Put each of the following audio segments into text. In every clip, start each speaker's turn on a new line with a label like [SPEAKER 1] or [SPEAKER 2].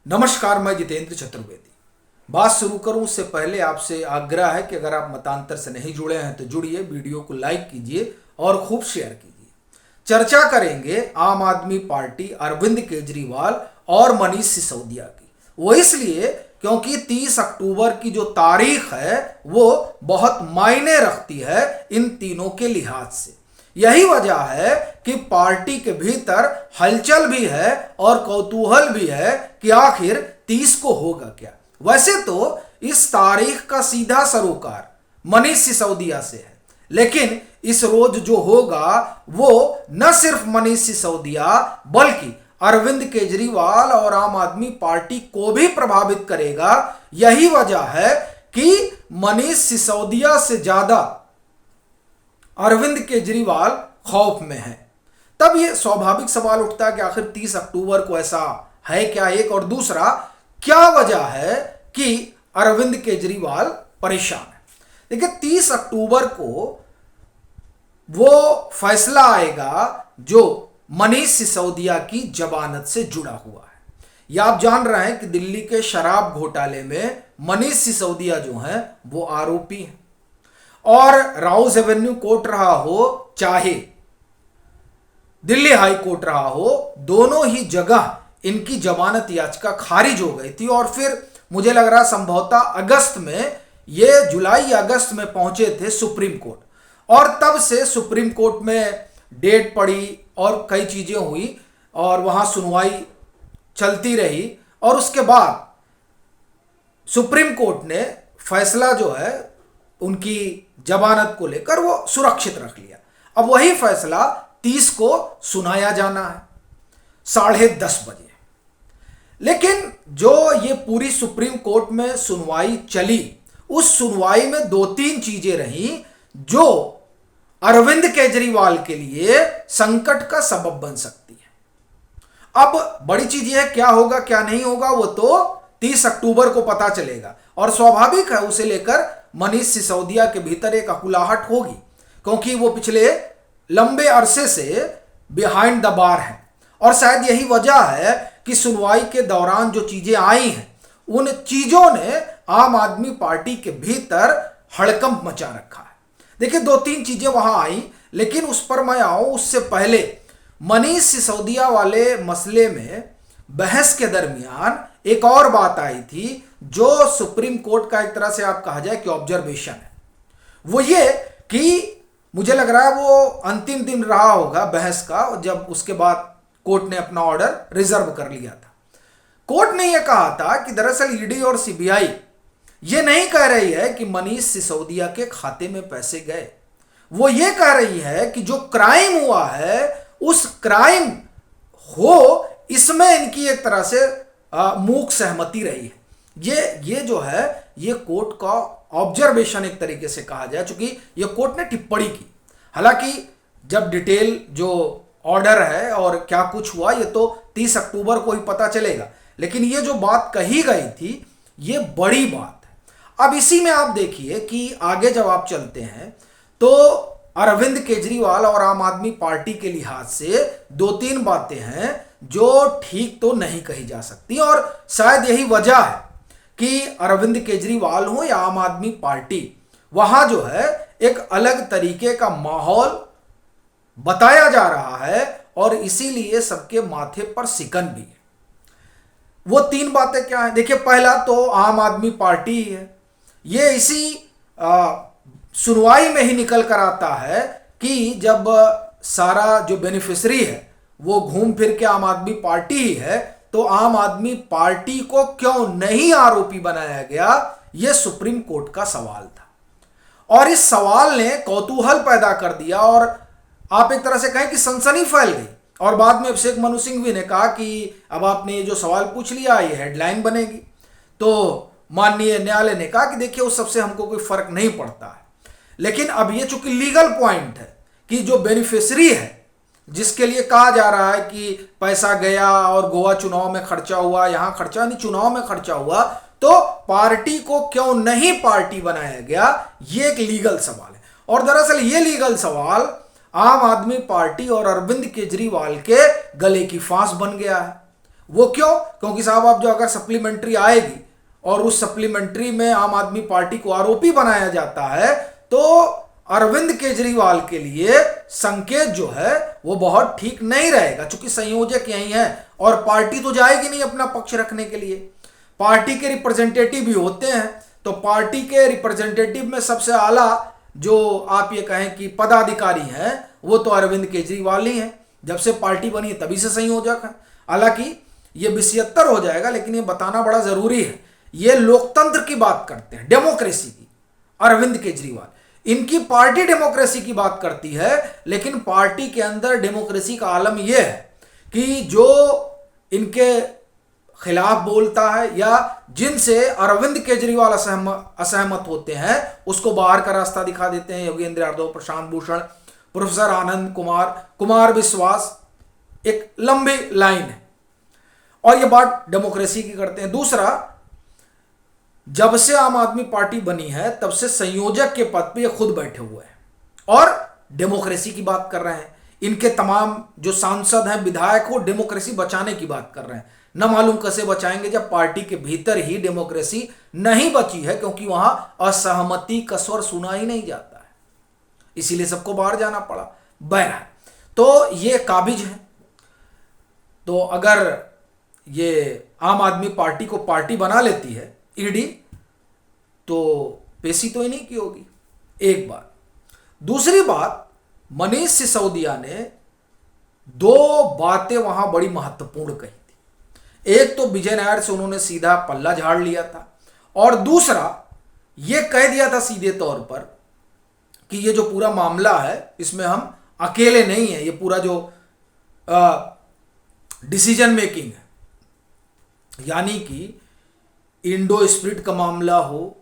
[SPEAKER 1] नमस्कार, मैं जितेंद्र चतुर्वेदी। बात शुरू करूं उससे पहले आपसे आग्रह है कि अगर आप मतांतर से नहीं जुड़े हैं तो जुड़िए, वीडियो को लाइक कीजिए और खूब शेयर कीजिए। चर्चा करेंगे आम आदमी पार्टी, अरविंद केजरीवाल और मनीष सिसोदिया की। वो इसलिए क्योंकि 30 अक्टूबर की जो तारीख है वो बहुत मायने रखती है इन तीनों के लिहाज से। यही वजह है कि पार्टी के भीतर हलचल भी है और कौतूहल भी है कि आखिर 30 को होगा क्या। वैसे तो इस तारीख का सीधा सरोकार मनीष सिसोदिया से है, लेकिन इस रोज जो होगा वो न सिर्फ मनीष सिसोदिया बल्कि अरविंद केजरीवाल और आम आदमी पार्टी को भी प्रभावित करेगा। यही वजह है कि मनीष सिसोदिया से ज्यादा अरविंद केजरीवाल खौफ में है। तब यह स्वाभाविक सवाल उठता है कि आखिर 30 अक्टूबर को ऐसा है क्या, एक, और दूसरा क्या वजह है कि अरविंद केजरीवाल परेशान है। देखिए, 30 अक्टूबर को वो फैसला आएगा जो मनीष सिसोदिया की जमानत से जुड़ा हुआ है। यह आप जान रहे हैं कि दिल्ली के शराब घोटाले में मनीष सिसोदिया जो हैं वो आरोपी हैं, और राउस एवेन्यू कोर्ट रहा हो चाहे दिल्ली हाई कोर्ट रहा हो, दोनों ही जगह इनकी जमानत याचिका खारिज हो गई थी। और फिर मुझे लग रहा संभवतः अगस्त में, ये जुलाई या अगस्त में पहुंचे थे सुप्रीम कोर्ट, और तब से सुप्रीम कोर्ट में डेट पड़ी और कई चीजें हुई और वहां सुनवाई चलती रही, और उसके बाद सुप्रीम कोर्ट ने फैसला जो है उनकी जमानत को लेकर वो सुरक्षित रख लिया। अब वही फैसला 30 को सुनाया जाना है 10:30 बजे। लेकिन जो ये पूरी सुप्रीम कोर्ट में सुनवाई चली, उस सुनवाई में 2-3 चीजें रही जो अरविंद केजरीवाल के लिए संकट का सबब बन सकती है। अब बड़ी चीज यह है, क्या होगा क्या नहीं होगा वो तो 30 अक्टूबर को पता चलेगा, और स्वाभाविक है उसे लेकर मनीष सिसोदिया के भीतर एक अकुलाहट होगी, क्योंकि वो पिछले लंबे अरसे से बिहाइंड द बार है। और शायद यही वजह है कि सुनवाई के दौरान जो चीजें आई हैं उन चीजों ने आम आदमी पार्टी के भीतर हड़कंप मचा रखा है। देखिए, 2-3 चीजें वहां आई, लेकिन उस पर मैं आऊं उससे पहले मनीष सिसोदिया वाले मसले में बहस के दरमियान एक और बात आई थी जो सुप्रीम कोर्ट का एक तरह से आप कहा जाए कि ऑब्जर्वेशन है। वो ये कि मुझे लग रहा है वो अंतिम दिन रहा होगा बहस का, जब उसके बाद कोर्ट ने अपना ऑर्डर रिजर्व कर लिया था। कोर्ट ने यह कहा था कि दरअसल ईडी और सीबीआई ये नहीं कह रही है कि मनीष सिसोदिया के खाते में पैसे गए, वो ये कह रही है कि जो क्राइम हुआ है उस क्राइम हो, इसमें इनकी एक तरह से मूक सहमति रही है। ये जो है ये कोर्ट का ऑब्जर्वेशन एक तरीके से कहा जाए, चूंकि ये कोर्ट ने टिप्पणी की। हालांकि जब डिटेल जो ऑर्डर है और क्या कुछ हुआ ये तो 30 अक्टूबर को ही पता चलेगा, लेकिन ये जो बात कही गई थी ये बड़ी बात है। अब इसी में आप देखिए कि आगे जब आप चलते हैं तो अरविंद केजरीवाल और आम आदमी पार्टी के लिहाज से 2-3 बातें हैं जो ठीक तो नहीं कही जा सकती, और शायद यही वजह है कि अरविंद केजरीवाल हो या आम आदमी पार्टी, वहां जो है एक अलग तरीके का माहौल बताया जा रहा है, और इसीलिए सबके माथे पर सिकन भी है। वो 3 बातें क्या है? देखिए, पहला तो आम आदमी पार्टी ही है। ये इसी सुनवाई में ही निकल कर आता है कि जब सारा जो बेनिफिशरी है वो घूम फिर के आम आदमी पार्टी ही है, तो आम आदमी पार्टी को क्यों नहीं आरोपी बनाया गया, यह सुप्रीम कोर्ट का सवाल था। और इस सवाल ने कौतूहल पैदा कर दिया, और आप एक तरह से कहें कि सनसनी फैल गई। और बाद में अभिषेक मनु सिंघवी ने कहा कि अब आपने ये जो सवाल पूछ लिया ये हेडलाइन बनेगी। तो माननीय न्यायालय ने कहा कि देखिए उस सबसे हमको कोई फर्क नहीं पड़ता है, लेकिन अब ये चूंकि लीगल पॉइंट है कि जो बेनिफिशरी है जिसके लिए कहा जा रहा है कि पैसा गया और गोवा चुनाव में खर्चा हुआ, यहां खर्चा नहीं चुनाव में खर्चा हुआ, तो पार्टी को क्यों नहीं पार्टी बनाया गया, ये एक लीगल सवाल है। और दरअसल ये लीगल सवाल आम आदमी पार्टी और अरविंद केजरीवाल के गले की फांस बन गया है। वो क्यों? क्योंकि साहब आप जो अगर सप्लीमेंट्री आएगी और उस सप्लीमेंट्री में आम आदमी पार्टी को आरोपी बनाया जाता है तो अरविंद केजरीवाल के लिए संकेत जो है वो बहुत ठीक नहीं रहेगा, क्योंकि संयोजक यही है और पार्टी तो जाएगी नहीं अपना पक्ष रखने के लिए। पार्टी के रिप्रेजेंटेटिव भी होते हैं, तो पार्टी के रिप्रेजेंटेटिव में सबसे आला जो आप ये कहें कि पदाधिकारी हैं वो तो अरविंद केजरीवाल ही हैं। जब से पार्टी बनी है तभी से संयोजक है। हालांकि ये 72 हो जाएगा, लेकिन ये बताना बड़ा जरूरी है। ये लोकतंत्र की बात करते हैं, डेमोक्रेसी की। अरविंद केजरीवाल, इनकी पार्टी डेमोक्रेसी की बात करती है, लेकिन पार्टी के अंदर डेमोक्रेसी का आलम यह है कि जो इनके खिलाफ बोलता है या जिनसे अरविंद केजरीवाल असहमत होते हैं उसको बाहर का रास्ता दिखा देते हैं। योगेंद्र यादव, प्रशांत भूषण, प्रोफेसर आनंद कुमार विश्वास, एक लंबी लाइन है। और ये बात डेमोक्रेसी की करते हैं। दूसरा, जब से आम आदमी पार्टी बनी है तब से संयोजक के पद पे ये खुद बैठे हुए हैं और डेमोक्रेसी की बात कर रहे हैं। इनके तमाम जो सांसद हैं, विधायक, वो डेमोक्रेसी बचाने की बात कर रहे हैं। न मालूम कैसे बचाएंगे जब पार्टी के भीतर ही डेमोक्रेसी नहीं बची है, क्योंकि वहां असहमति का स्वर सुना ही नहीं जाता है, इसीलिए सबको बाहर जाना पड़ा। बहरहाल, तो ये काबिज है। तो अगर ये आम आदमी पार्टी को पार्टी बना लेती है ईडी, तो पेशी तो ही नहीं की होगी, एक बात। दूसरी बात, मनीष सिसोदिया ने दो बातें वहां बड़ी महत्वपूर्ण कही थी। एक तो विजय नायर से उन्होंने सीधा पल्ला झाड़ लिया था, और दूसरा ये कह दिया था सीधे तौर पर कि ये जो पूरा मामला है इसमें हम अकेले नहीं हैं। ये पूरा जो डिसीजन मेकिंग है, यानी कि इंडो स्प्रिट का मामला हो,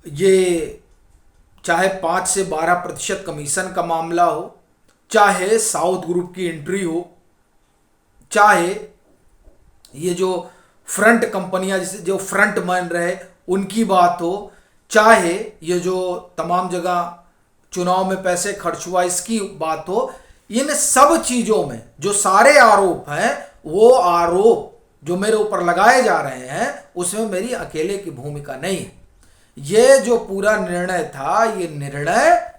[SPEAKER 1] ये चाहे 5 से 12% कमीशन का मामला हो, चाहे साउथ ग्रुप की एंट्री हो, चाहे ये जो फ्रंट कंपनियां जो फ्रंट मैन रहे उनकी बात हो, चाहे ये जो तमाम जगह चुनाव में पैसे खर्च हुआ इसकी बात हो, इन सब चीजों में जो सारे आरोप हैं, वो आरोप जो मेरे ऊपर लगाए जा रहे हैं उसमें मेरी अकेले की भूमिका नहीं है। ये जो पूरा निर्णय था, ये निर्णय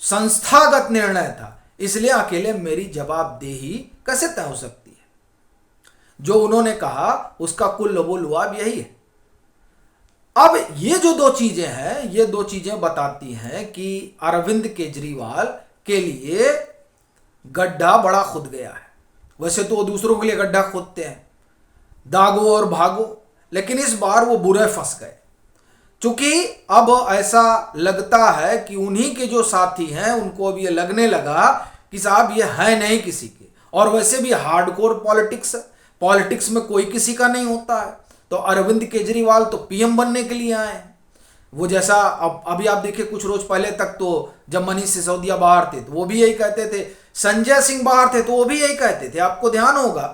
[SPEAKER 1] संस्थागत निर्णय था, इसलिए अकेले मेरी जवाबदेही कैसे तय हो सकती है? जो उन्होंने कहा उसका कुल लबो-लुआब यही है। अब ये जो दो चीजें हैं, ये दो चीजें बताती हैं कि अरविंद केजरीवाल के लिए गड्ढा बड़ा खुद गया है। वैसे तो वो दूसरों के लिए गड्ढा खोदते हैं, दागो और भागो, लेकिन इस बार वो बुरे फंस गए। चूंकि अब ऐसा लगता है कि उन्हीं के जो साथी हैं उनको अब ये लगने लगा कि साहब ये है नहीं किसी के, और वैसे भी हार्डकोर पॉलिटिक्स में कोई किसी का नहीं होता है। तो अरविंद केजरीवाल तो पीएम बनने के लिए आए हैं। वो जैसा अभी आप देखिए, कुछ रोज पहले तक तो जब मनीष सिसोदिया बाहर थे तो वो भी यही कहते थे, संजय सिंह बाहर थे तो वो भी यही कहते थे। आपको ध्यान होगा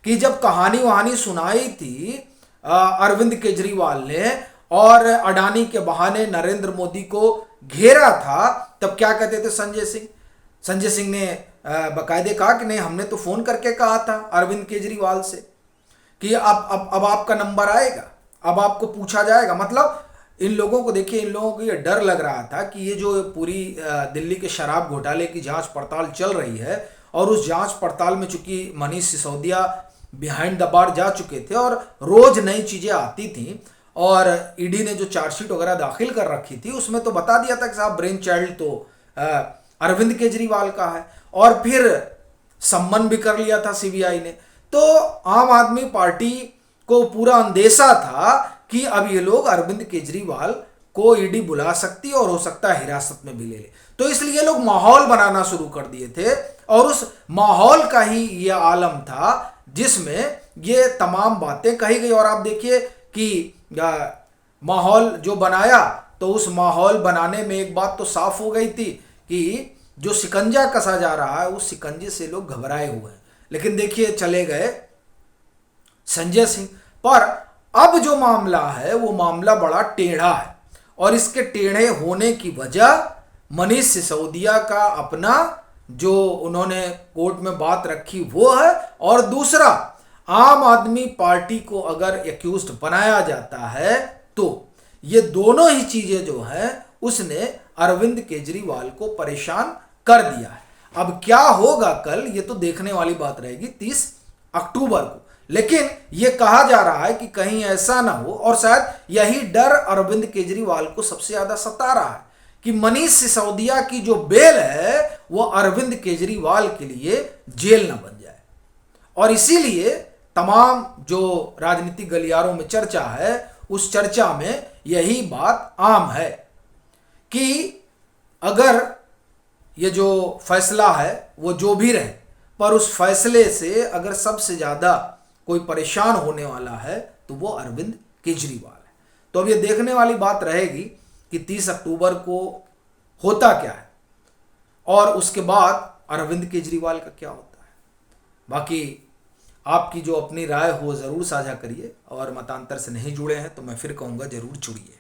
[SPEAKER 1] कि जब कहानी वहानी सुनाई थी अरविंद केजरीवाल ने और अडानी के बहाने नरेंद्र मोदी को घेरा था, तब क्या कहते थे संजय सिंह ने बाकायदे कहा कि नहीं, हमने तो फोन करके कहा था अरविंद केजरीवाल से कि अब आपका नंबर आएगा, अब आपको पूछा जाएगा। मतलब इन लोगों को देखिए, इन लोगों को ये डर लग रहा था कि ये जो पूरी दिल्ली के शराब घोटाले की जांच पड़ताल चल रही है, और उस जांच पड़ताल में चूंकि Manish Sisodia behind the bar जा चुके थे और रोज नई चीजें आती थी, और ईडी ने जो चार्जशीट वगैरह दाखिल कर रखी थी उसमें तो बता दिया था कि साहब ब्रेन चाइल्ड तो अरविंद केजरीवाल का है, और फिर सम्मन भी कर लिया था सीबीआई ने। तो आम आदमी पार्टी को पूरा अंदेशा था कि अब ये लोग अरविंद केजरीवाल को ईडी बुला सकती है और हो सकता है हिरासत में भी ले ले। तो इसलिए लोग माहौल बनाना शुरू कर दिए थे, और उस माहौल का ही ये आलम था जिसमें ये तमाम बातें कही गई। और आप देखिए कि माहौल जो बनाया, तो उस माहौल बनाने में एक बात तो साफ हो गई थी कि जो शिकंजा कसा जा रहा है उस शिकंजे से लोग घबराए हुए हैं। लेकिन देखिए, चले गए संजय सिंह। पर अब जो मामला है वो मामला बड़ा टेढ़ा है, और इसके टेढ़े होने की वजह मनीष सिसोदिया का अपना जो उन्होंने कोर्ट में बात रखी वो है, और दूसरा आम आदमी पार्टी को अगर एक्यूज्ड बनाया जाता है तो ये दोनों ही चीजें जो है उसने अरविंद केजरीवाल को परेशान कर दिया है। अब क्या होगा कल, ये तो देखने वाली बात रहेगी 30 अक्टूबर को। लेकिन यह कहा जा रहा है कि कहीं ऐसा ना हो, और शायद यही डर अरविंद केजरीवाल को सबसे ज्यादा सता रहा है कि मनीष सिसोदिया की जो बेल है वो अरविंद केजरीवाल के लिए जेल ना बन जाए। और इसीलिए तमाम जो राजनीतिक गलियारों में चर्चा है उस चर्चा में यही बात आम है कि अगर ये जो फैसला है वो जो भी रहे, पर उस फैसले से अगर सबसे ज्यादा कोई परेशान होने वाला है तो वो अरविंद केजरीवाल है। तो अब ये देखने वाली बात रहेगी कि 30 अक्टूबर को होता क्या है और उसके बाद अरविंद केजरीवाल का क्या होता है। बाकी आपकी जो अपनी राय हो ज़रूर साझा करिए, और मतांतर से नहीं जुड़े हैं तो मैं फिर कहूँगा ज़रूर जुड़िए।